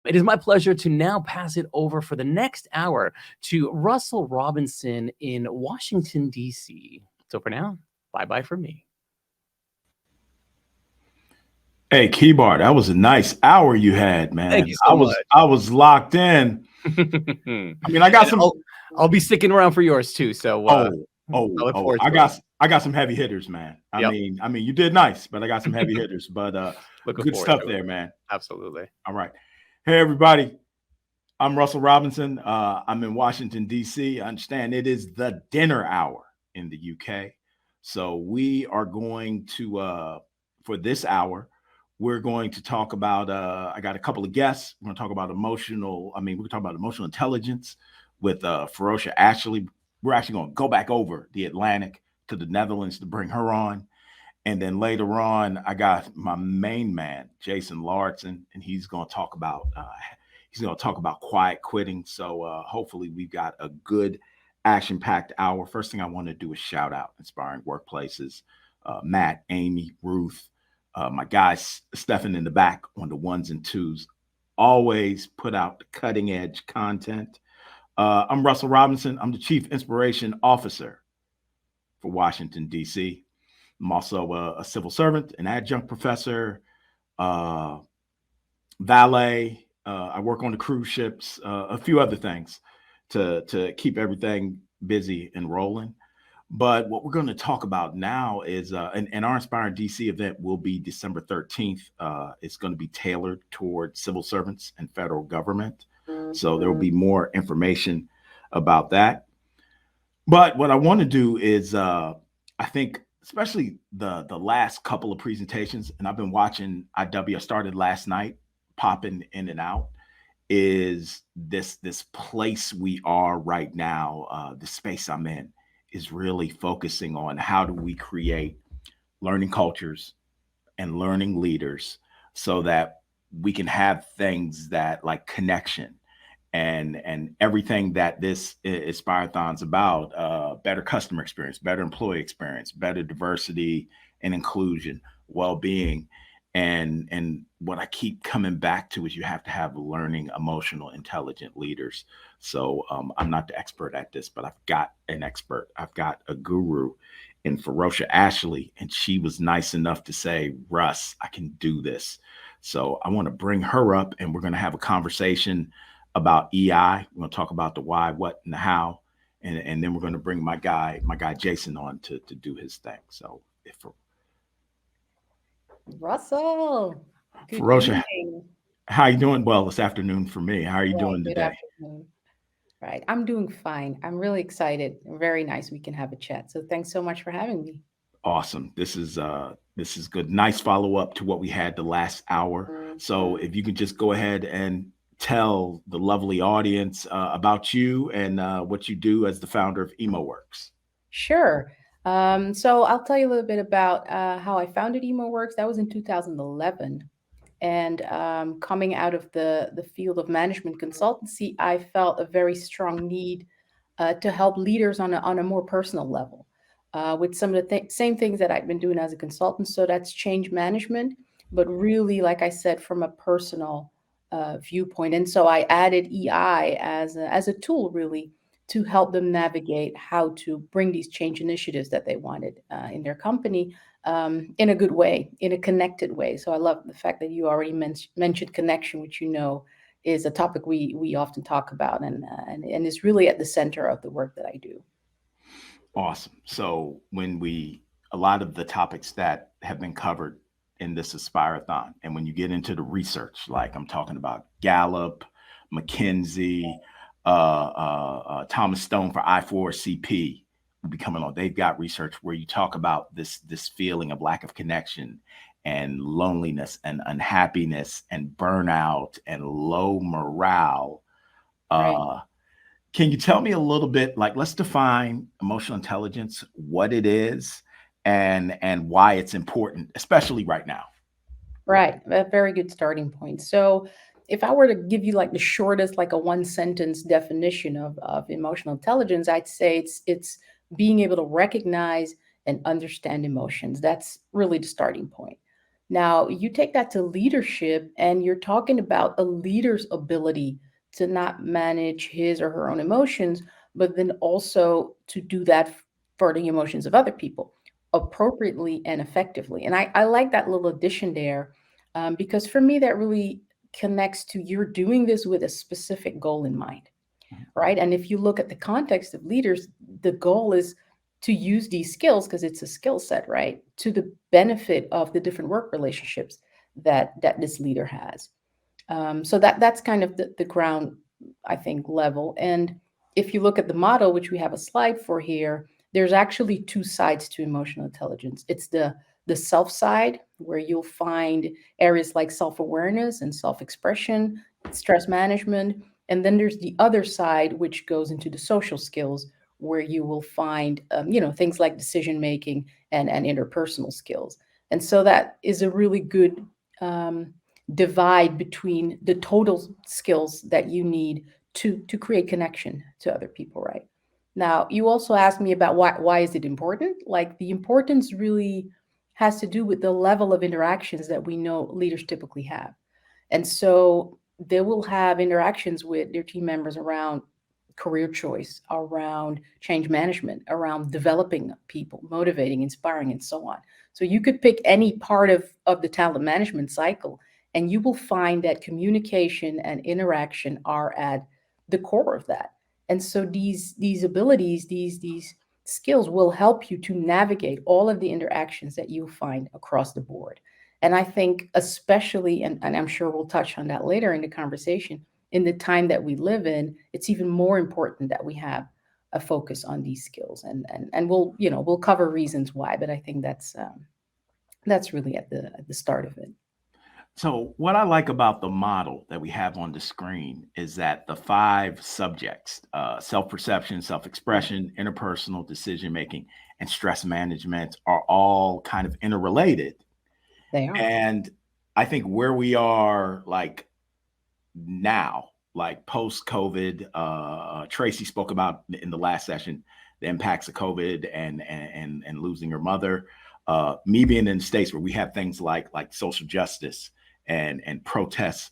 It is my pleasure to now pass it over for the next hour to Russell Robinson in Washington, D.C. So for now, bye-bye for me. Hey, Keybar, that was a nice hour you had, man. Thank you so much. I was locked in. I mean, I got some. I'll be sticking around for yours too. So I look forward to it. I got some heavy hitters, man. Yep. I mean, you did nice, but I got some heavy hitters. But Looking good forward stuff to it. there, man. Absolutely. All right. Hey, everybody. I'm Russell Robinson. I'm in Washington, D.C. I understand it is the dinner hour in the UK. So we are going to, for this hour, we're going to talk about, I got a couple of guests. We're going to talk about we're going to talk about emotional intelligence with Faroshia Ashley. We're actually going to go back over the Atlantic to the Netherlands to bring her on. And then later on, I got my main man, Jason Larson, and he's going to talk about quiet quitting. So hopefully we've got a good action-packed hour. First thing I want to do is shout out Inspiring Workplaces, Matt, Amy, Ruth, my guys, Stefan in the back on the ones and twos, always put out the cutting edge content. I'm Russell Robinson. I'm the Chief Inspiration Officer for Washington, D.C. I'm also a civil servant, an adjunct professor, valet. I work on the cruise ships, a few other things to keep everything busy and rolling. But what we're going to talk about now is, and our Inspiring DC event will be December 13th. It's going to be tailored toward civil servants and federal government. So there will be more information about that. But what I want to do is, I think, especially the last couple of presentations, and I've been watching IW. I started last night, popping in and out, is this place we are right now, the space I'm in is really focusing on how do we create learning cultures and learning leaders so that we can have things that like connection and everything that this Inspirathon's about, better customer experience, better employee experience, better diversity and inclusion, well-being. And what I keep coming back to is you have to have learning, emotional, intelligent leaders. So I'm not the expert at this, but I've got an expert. I've got a guru in Faroshia Ashley, and she was nice enough to say, Russ, I can do this. So I want to bring her up, and we're going to have a conversation about EI. We're going to talk about the why, what, and the how, and then we're going to bring my guy Jason on to do his thing. So if Russell, good Faroshia, evening. how you doing? Well, it's afternoon for me. How are you Yeah, doing good today? afternoon. Right, I'm doing fine. I'm really excited. Very nice. We can have a chat. So thanks so much for having me. Awesome. This is good. Nice follow up to what we had the last hour. So if you could just go ahead and tell the lovely audience about you and what you do as the founder of EmoWorks. Sure. So I'll tell you a little bit about how I founded EmoWorks. That was in 2011. And coming out of the field of management consultancy, I felt a very strong need to help leaders on a more personal level with some of the same things that I've been doing as a consultant. So that's change management, but really, like I said, from a personal viewpoint. And so I added EI as a tool, really, to help them navigate how to bring these change initiatives that they wanted in their company in a good way, in a connected way. So I love the fact that you already mentioned connection, which is a topic we often talk about and is really at the center of the work that I do. Awesome. So a lot of the topics that have been covered in this Inspirathon, and when you get into the research, like I'm talking about Gallup, McKinsey, Thomas Stone for I4CP will be coming on. They've got research where you talk about this feeling of lack of connection and loneliness and unhappiness and burnout and low morale. Right. Can you tell me a little bit, like, let's define emotional intelligence, what it is, and why it's important, especially right now? Right. A very good starting point. So if I were to give you like the shortest, like a one sentence definition of emotional intelligence, I'd say it's being able to recognize and understand emotions. That's really the starting point. Now, you take that to leadership, and you're talking about a leader's ability to not manage his or her own emotions, but then also to do that for the emotions of other people appropriately and effectively. And I like that little addition there, because for me, that really connects to you're doing this with a specific goal in mind, right? And if you look at the context of leaders, the goal is to use these skills because it's a skill set, right? To the benefit of the different work relationships that this leader has. So that's kind of the ground, I think, level. And if you look at the model, which we have a slide for here, there's actually two sides to emotional intelligence. It's the self side, where you'll find areas like self-awareness and self-expression, stress management. And then there's the other side, which goes into the social skills, where you will find, things like decision making and interpersonal skills. And so that is a really good um, divide between the total skills that you need to create connection to other people, right? Now, you also asked me about why is it important? Like, the importance really has to do with the level of interactions that we know leaders typically have. And so they will have interactions with their team members around career choice, around change management, around developing people, motivating, inspiring, and so on. So you could pick any part of the talent management cycle, and you will find that communication and interaction are at the core of that. And so these abilities, these skills will help you to navigate all of the interactions that you find across the board. And I think especially, and I'm sure we'll touch on that later in the conversation, in the time that we live in, it's even more important that we have a focus on these skills. And we'll cover reasons why, but I think that's really at the start of it. So, what I like about the model that we have on the screen is that the five subjects, self perception, self expression, interpersonal decision making, and stress management, are all kind of interrelated. They are. And I think where we are, like now, like post COVID, Tracy spoke about in the last session the impacts of COVID and losing her mother. Me being in the States where we have things like social justice and protests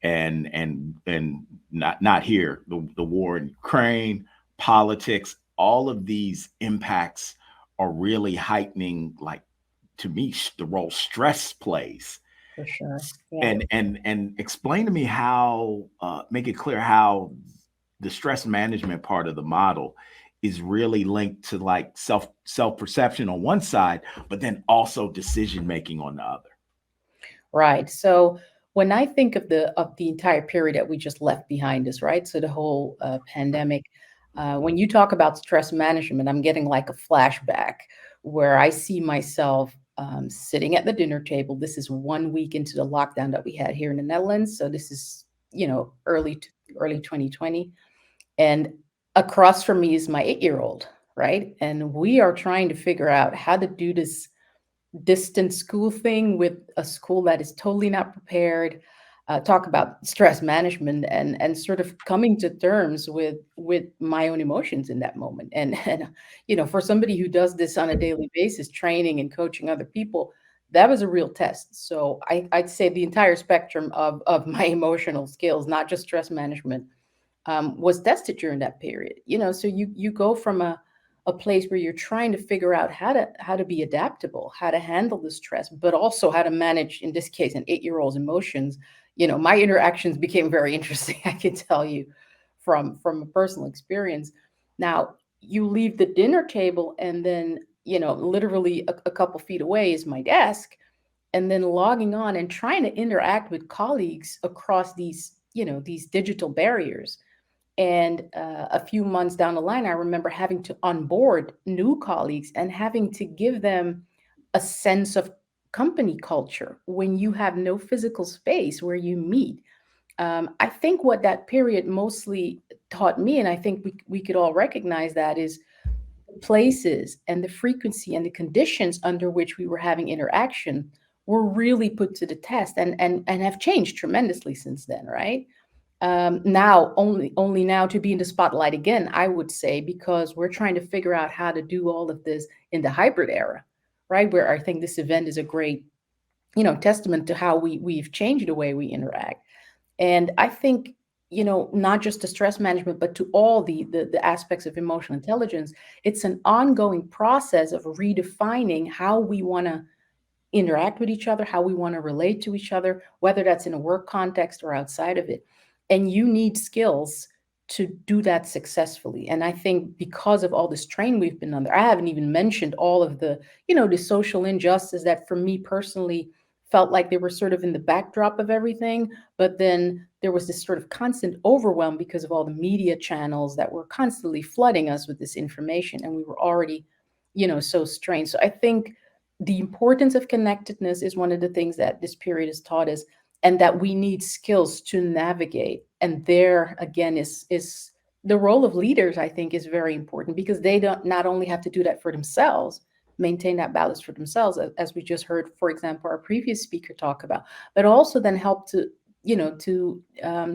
and not here, the war in Ukraine, politics, all of these impacts are really heightening, like, to me, the role stress plays. For sure. Yeah. And explain to me how, make it clear how the stress management part of the model is really linked to like self perception on one side, but then also decision making on the other. Right. So when I think of the entire period that we just left behind us, right? So the whole pandemic, when you talk about stress management, I'm getting like a flashback where I see myself sitting at the dinner table. This is 1 week into the lockdown that we had here in the Netherlands. So this is, early 2020. And across from me is my 8-year-old, right? And we are trying to figure out how to do this distant school thing with a school that is totally not prepared. Talk about stress management and sort of coming to terms with my own emotions in that moment. And for somebody who does this on a daily basis, training and coaching other people, that was a real test. So I'd say the entire spectrum of my emotional skills, not just stress management, was tested during that period. So you go from a place where you're trying to figure out how to be adaptable, how to handle the stress, but also how to manage, in this case, an 8-year-old's emotions. My interactions became very interesting, I can tell you from a personal experience. Now, you leave the dinner table, and then, literally a couple feet away is my desk, and then logging on and trying to interact with colleagues across these digital barriers. And a few months down the line, I remember having to onboard new colleagues and having to give them a sense of company culture when you have no physical space where you meet. I think what that period mostly taught me, and I think we could all recognize that, is the places and the frequency and the conditions under which we were having interaction were really put to the test and have changed tremendously since then, right? Now only now to be in the spotlight again, I would say, because we're trying to figure out how to do all of this in the hybrid era, right? Where I think this event is a great testament to how we've changed the way we interact. And I think, not just to stress management, but to all the aspects of emotional intelligence, it's an ongoing process of redefining how we want to interact with each other, how we want to relate to each other, whether that's in a work context or outside of it. And you need skills to do that successfully. And I think because of all this train we've been under, I haven't even mentioned all of the social injustice that for me personally felt like they were sort of in the backdrop of everything. But then there was this sort of constant overwhelm because of all the media channels that were constantly flooding us with this information. And we were already, so strained. So I think the importance of connectedness is one of the things that this period has taught us, and that we need skills to navigate. And there again is the role of leaders, I think, is very important, because they don't not only have to do that for themselves, maintain that balance for themselves, as we just heard, for example, our previous speaker talk about, but also then help to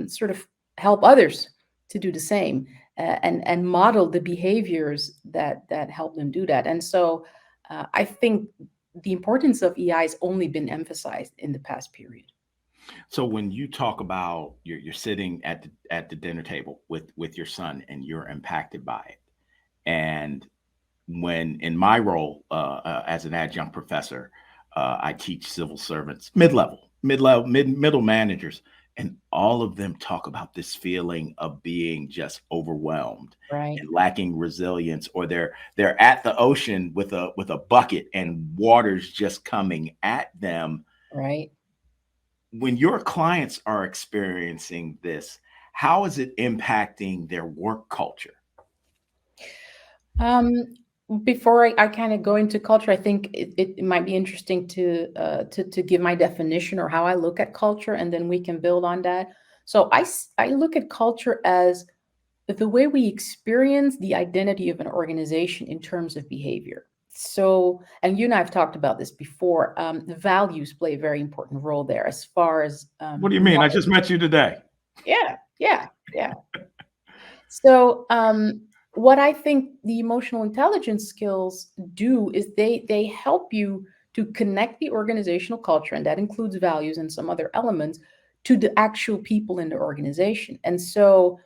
sort of help others to do the same, and model the behaviors that help them do that. And so I think the importance of EI has only been emphasized in the past period. So when you talk about you're sitting at the dinner table with your son and you're impacted by it, and when in my role as an adjunct professor, I teach civil servants, middle managers, and all of them talk about this feeling of being just overwhelmed Right, and lacking resilience, or they're at the ocean with a bucket and water's just coming at them. right. When your clients are experiencing this, how is it impacting their work culture? Um, Before I kind of go into culture, I think it might be interesting to give my definition or how I look at culture, and then we can build on that. So I look at culture as the way we experience the identity of an organization in terms of behavior. So, and you and I have talked about this before. The values play a very important role there, as far as What do you mean? I just met you today. yeah, yeah, yeah. So, what I think the emotional intelligence skills do is they help you to connect the organizational culture, and that includes values and some other elements, to the actual people in the organization. And so,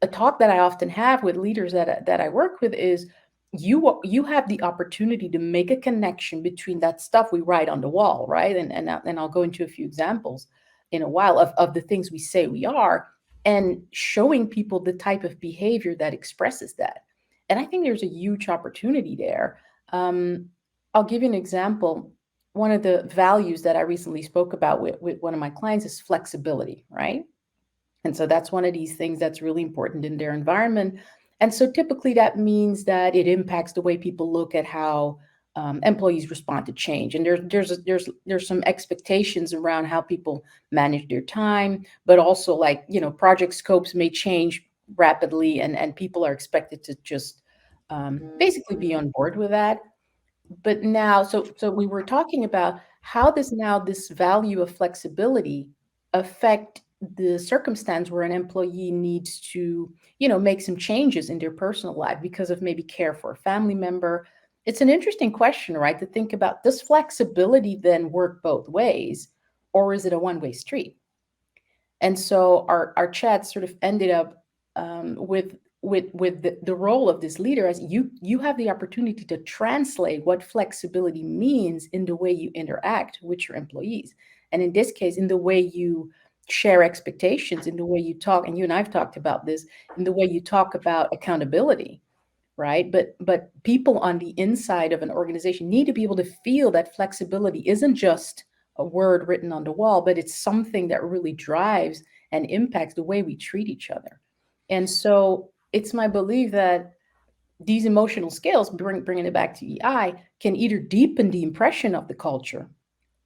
a talk that I often have with leaders that I work with is, you have the opportunity to make a connection between that stuff we write on the wall, right? And I'll go into a few examples in a while of the things we say we are, and showing people the type of behavior that expresses that. And I think there's a huge opportunity there. Um, I'll give you an example. One of the values that I recently spoke about with one of my clients is flexibility, right? And so that's one of these things that's really important in their environment. And so typically that means that it impacts the way people look at how employees respond to change. And there's some expectations around how people manage their time, but also, like, project scopes may change rapidly, and people are expected to just basically be on board with that. But now, so we were talking about how does now this value of flexibility affect the circumstance where an employee needs to, make some changes in their personal life because of maybe care for a family member. It's an interesting question, right? To think about, does flexibility then work both ways, or is it a one-way street? And so our chat sort of ended up with the role of this leader as, you have the opportunity to translate what flexibility means in the way you interact with your employees, and in this case, in the way you share expectations, in the way you talk, and you and I've talked about this, in the way you talk about accountability, right? But people on the inside of an organization need to be able to feel that flexibility isn't just a word written on the wall, but it's something that really drives and impacts the way we treat each other. And so it's my belief that these emotional skills, bringing it back to EI, can either deepen the impression of the culture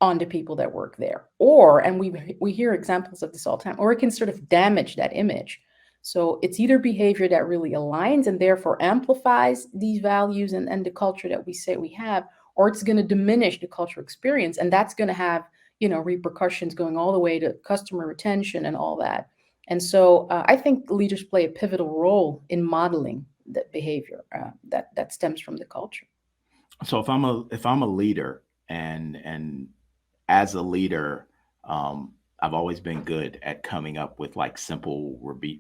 on the people that work there, or, and we hear examples of this all the time, or it can sort of damage that image. So it's either behavior that really aligns and therefore amplifies these values and the culture that we say we have, or it's going to diminish the cultural experience, and that's going to have, repercussions going all the way to customer retention and all that. And so I think leaders play a pivotal role in modeling that behavior that stems from the culture. So if I'm a leader and as a leader, I've always been good at coming up with like simple,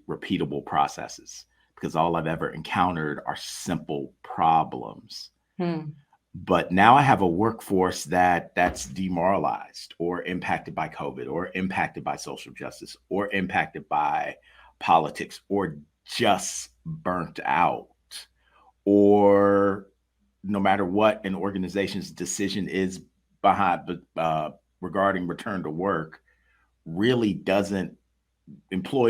repeatable processes because all I've ever encountered are simple problems. Hmm. But now I have a workforce that's demoralized or impacted by COVID or impacted by social justice or impacted by politics or just burnt out, or no matter what an organization's decision is behind regarding return to work, really doesn't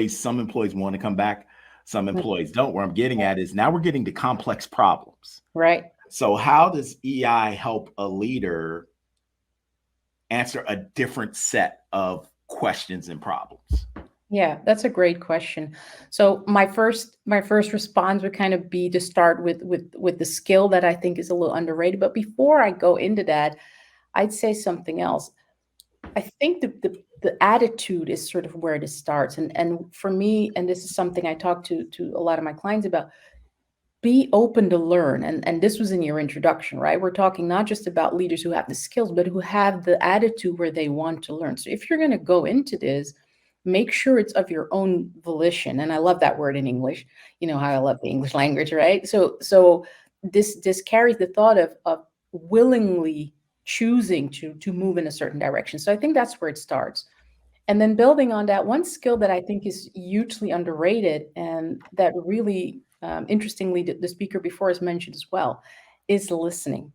some employees want to come back, some employees don't. Where I'm getting at is now we're getting to complex problems. Right. So how does EI help a leader answer a different set of questions and problems? Yeah, that's a great question. So my first response would kind of be to start with the skill that I think is a little underrated. But before I go into that, I'd say something else. I think the attitude is sort of where it starts. And for me, and this is something I talk to a lot of my clients about, be open to learn. And this was in your introduction, right? We're talking not just about leaders who have the skills, but who have the attitude where they want to learn. So if you're going to go into this, make sure it's of your own volition. And I love that word in English. You know how I love the English language, right? So this carries the thought of willingly choosing to move in a certain direction. So I think that's where it starts. And then building on that, one skill that I think is hugely underrated and that really, interestingly, the speaker before us mentioned as well, is listening.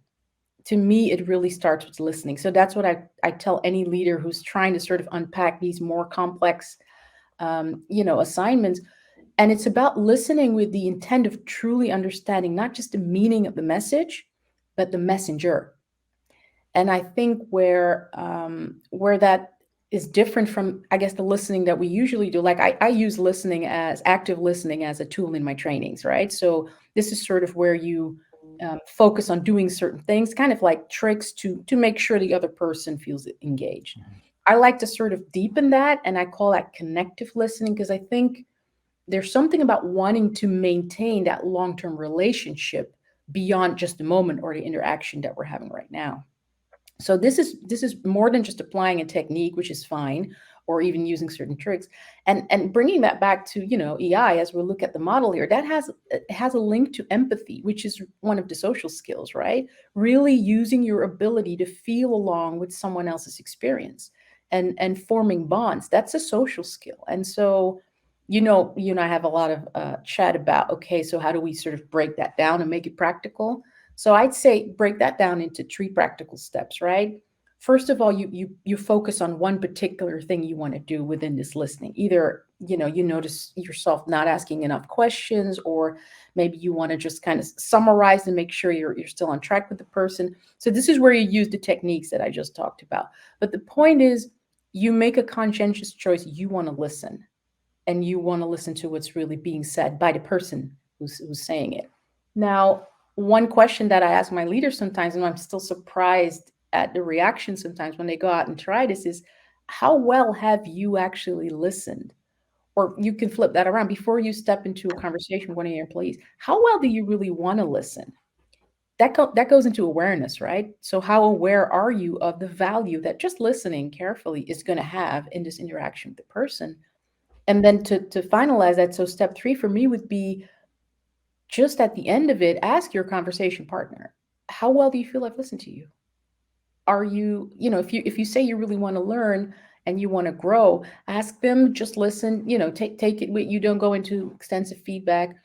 To me, it really starts with listening. So that's what I tell any leader who's trying to sort of unpack these more complex, assignments. And it's about listening with the intent of truly understanding not just the meaning of the message, but the messenger. And I think where that is different from, I guess, the listening that we usually do. Like I use listening as active listening as a tool in my trainings, right? So this is sort of where you focus on doing certain things, kind of like tricks to make sure the other person feels engaged. I like to sort of deepen that, and I call that connective listening because I think there's something about wanting to maintain that long-term relationship beyond just the moment or the interaction that we're having right now. So this is more than just applying a technique, which is fine, or even using certain tricks, and bringing that back to EI as we look at the model here. That has a link to empathy, which is one of the social skills, right? Really using your ability to feel along with someone else's experience and forming bonds. That's a social skill, and so. You and I have a lot of chat about, okay, so how do we sort of break that down and make it practical? So I'd say break that down into three practical steps, right? First of all, you focus on one particular thing you want to do within this listening. Either, you notice yourself not asking enough questions, or maybe you want to just kind of summarize and make sure you're still on track with the person. So this is where you use the techniques that I just talked about. But the point is, you make a conscientious choice. You want to listen, and you want to listen to what's really being said by the person who's saying it. Now, one question that I ask my leaders sometimes, and I'm still surprised at the reaction sometimes when they go out and try this, is how well have you actually listened? Or you can flip that around before you step into a conversation with one of your employees. How well do you really want to listen? That goes into awareness, right? So how aware are you of the value that just listening carefully is going to have in this interaction with the person? And then to finalize that, so step three for me would be just at the end of it, ask your conversation partner, how well do you feel I've listened to you? Are you, if you say you really want to learn and you want to grow, ask them, just listen, take it, you don't go into extensive feedback.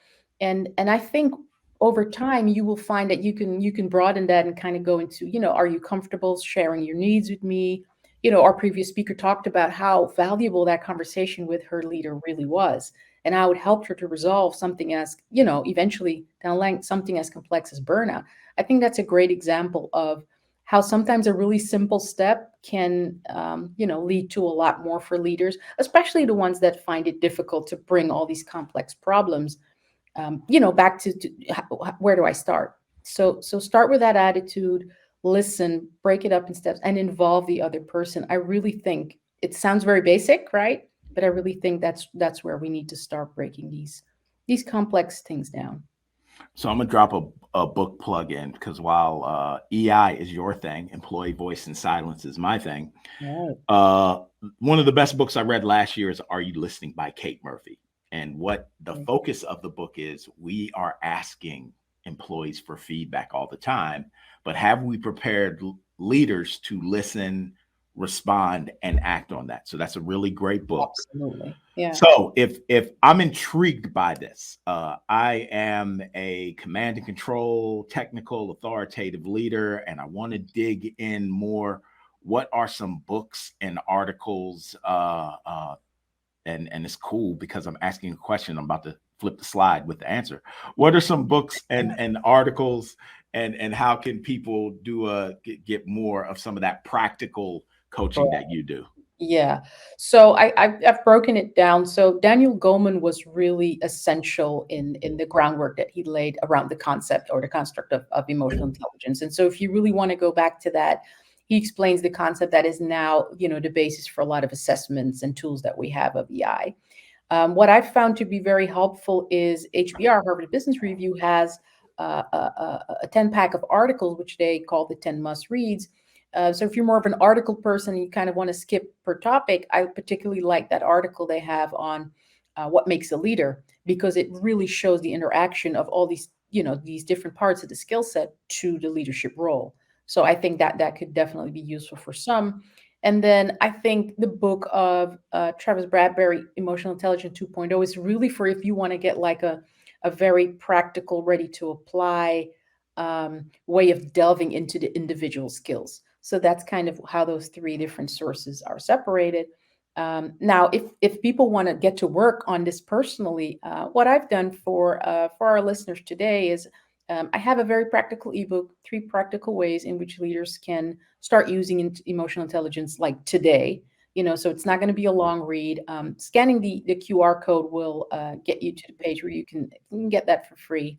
And I think over time you will find that you can broaden that and kind of go into, are you comfortable sharing your needs with me? Our previous speaker talked about how valuable that conversation with her leader really was, and how it helped her to resolve something as, eventually down the line, something as complex as burnout. I think that's a great example of how sometimes a really simple step can, lead to a lot more for leaders, especially the ones that find it difficult to bring all these complex problems, back to where do I start? So start with that attitude, listen, break it up in steps, and involve the other person. I really think it sounds very basic, right? But I really think that's where we need to start breaking these complex things down. So I'm gonna drop a book plug in because while EI is your thing, employee voice and silence is my thing. Right. Uh, One of the best books I read last year is Are You Listening by Kate Murphy. And what the Right. focus of the book is, we are asking employees for feedback all the time, but have we prepared leaders to listen, respond, and act on that? So that's a really great book. Absolutely. Yeah. So if I'm intrigued by this, I am a command and control, technical, authoritative leader, and I want to dig in more. What are some books and articles? And it's cool because I'm asking a question. I'm about to flip the slide with the answer. What are some books and articles, and how can people get more of some of that practical coaching that you do? Yeah. So I've broken it down. So Daniel Goleman was really essential in the groundwork that he laid around the concept or the construct of emotional intelligence. And so if you really want to go back to that, he explains the concept that is now, the basis for a lot of assessments and tools that we have of EI. What I've found to be very helpful is HBR, Harvard Business Review, has a 10 pack of articles, which they call the 10 must reads. So if you're more of an article person and you kind of want to skip per topic, I particularly like that article they have on what makes a leader, because it really shows the interaction of all these, these different parts of the skill set to the leadership role. So I think that that could definitely be useful for some. And then I think the book of Travis Bradberry, Emotional Intelligence 2.0, is really for if you want to get like a very practical, ready to apply way of delving into the individual skills. So that's kind of how those three different sources are separated. Now, if people want to get to work on this personally, what I've done for our listeners today is I have a very practical ebook, 3 practical ways in which leaders can start using emotional intelligence like today. So it's not going to be a long read. Scanning the QR code will get you to the page where you can get that for free.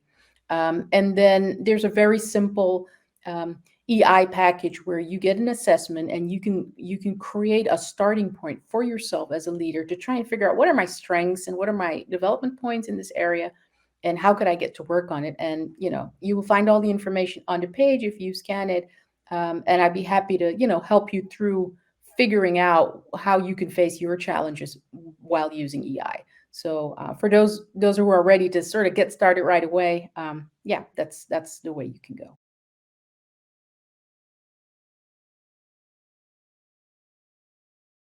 And then there's a very simple EI package where you get an assessment and you can create a starting point for yourself as a leader to try and figure out what are my strengths and what are my development points in this area and how could I get to work on it. And you will find all the information on the page if you scan it. And I'd be happy to help you through figuring out how you can face your challenges while using EI. So for those who are ready to sort of get started right away, yeah, that's the way you can go.